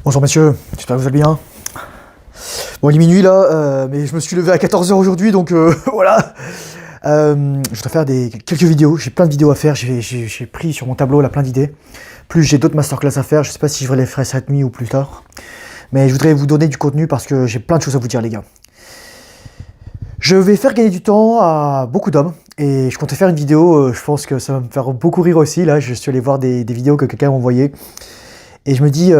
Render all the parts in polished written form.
Bonjour messieurs, j'espère que vous allez bien. Bon, il est minuit là, mais je me suis levé à 14 h aujourd'hui, donc voilà. Je dois faire quelques vidéos, j'ai plein de vidéos à faire, j'ai pris sur mon tableau là plein d'idées. Plus j'ai d'autres masterclass à faire, je sais pas si je vais les faire cette nuit ou plus tard. Mais je voudrais vous donner du contenu parce que j'ai plein de choses à vous dire les gars. Je vais faire gagner du temps à beaucoup d'hommes et je comptais faire une vidéo, je pense que ça va me faire beaucoup rire aussi. Là, je suis allé voir des vidéos que quelqu'un m'a envoyées et je me dis...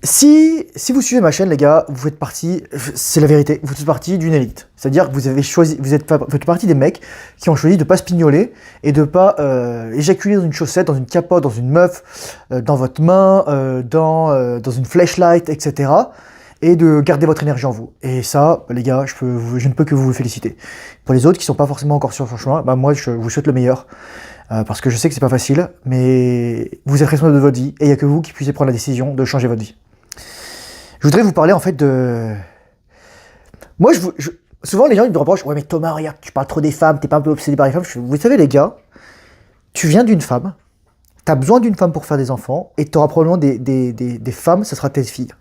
Si vous suivez ma chaîne, les gars, vous faites partie, c'est la vérité, vous faites partie d'une élite. C'est-à-dire que vous faites partie des mecs qui ont choisi de pas se pignoler et de pas éjaculer dans une chaussette, dans une capote, dans une meuf, dans votre main, dans une flashlight, etc. Et de garder votre énergie en vous. Et ça, les gars, je ne peux que vous féliciter. Pour les autres qui sont pas forcément encore sur le chemin, bah moi, je vous souhaite le meilleur. Parce que je sais que c'est pas facile, mais vous êtes responsable de votre vie et il n'y a que vous qui puissiez prendre la décision de changer votre vie. Je voudrais vous parler en fait de... Moi, souvent les gens ils me reprochent « Ouais mais Thomas, regarde, tu parles trop des femmes, t'es pas un peu obsédé par les femmes ?» Vous savez les gars, tu viens d'une femme, t'as besoin d'une femme pour faire des enfants, et t'auras probablement des femmes, ça sera tes filles.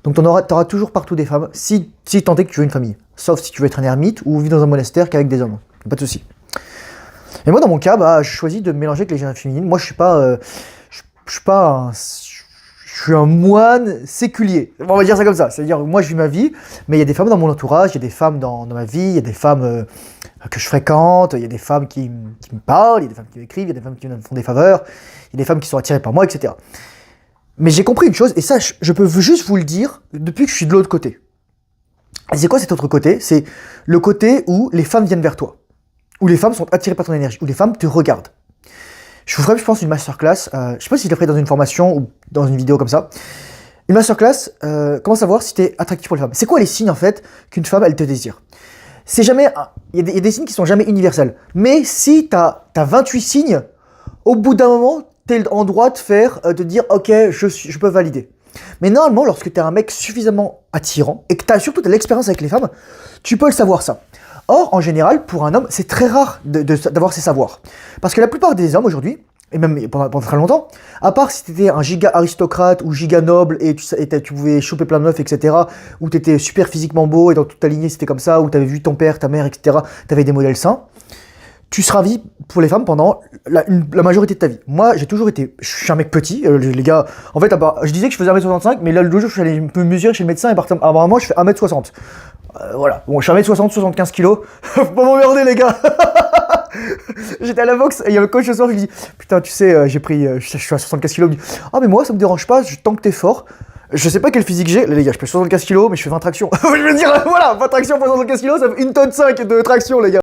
Donc t'auras toujours partout des femmes, si tant est que tu veux une famille. Sauf si tu veux être un ermite ou vivre dans un monastère qu'avec des hommes. Pas de souci. Et moi dans mon cas, bah, je choisis de me mélanger avec les générations féminines. Moi je suis pas... Je suis un moine séculier, on va dire ça comme ça, c'est-à-dire moi je vis ma vie, mais il y a des femmes dans mon entourage, il y a des femmes dans ma vie, il y a des femmes que je fréquente, il y a des femmes qui me parlent, il y a des femmes qui m'écrivent, il y a des femmes qui me font des faveurs, il y a des femmes qui sont attirées par moi, etc. Mais j'ai compris une chose, et ça je peux juste vous le dire depuis que je suis de l'autre côté. Et c'est quoi cet autre côté? C'est le côté où les femmes viennent vers toi, où les femmes sont attirées par ton énergie, où les femmes te regardent. Je vous ferai, je pense, une masterclass. Je sais pas si je l'ai fait dans une formation ou dans une vidéo comme ça. Une masterclass, comment savoir si tu es attractif pour les femmes. C'est quoi les signes, en fait, qu'une femme, elle te désire? C'est jamais... Il y a des signes qui sont jamais universels. Mais si tu as 28 signes, au bout d'un moment, tu es en droit de dire, ok, je peux valider. Mais normalement, lorsque tu es un mec suffisamment attirant, et que tu as surtout de l'expérience avec les femmes, tu peux le savoir ça. Or, en général, pour un homme, c'est très rare d'avoir ces savoirs. Parce que la plupart des hommes aujourd'hui, et même pendant très longtemps, à part si tu étais un giga aristocrate ou giga noble et tu pouvais choper plein de meufs, etc., ou tu étais super physiquement beau et dans toute ta lignée c'était comme ça, ou tu avais vu ton père, ta mère, etc., tu avais des modèles sains, tu seras vie pour les femmes pendant la majorité de ta vie. Moi, je suis un mec petit, les gars, en fait, je disais que je faisais 1m65, mais là, le jour, je suis allé me mesurer chez le médecin et apparemment, je fais 1m60. Voilà, bon, je suis 1m60, 75 kg, faut pas m'emmerder les gars. J'étais à la boxe et il y a le coach ce soir qui me dit putain tu sais je suis à 75 kg, il me dit ah mais moi ça me dérange pas tant que t'es fort. Je sais pas quel physique j'ai, les gars, je pèse 75 kg mais je fais 20 tractions. Je veux dire voilà, 20 tractions pour 75 kg ça fait 1,5 tonne de traction les gars.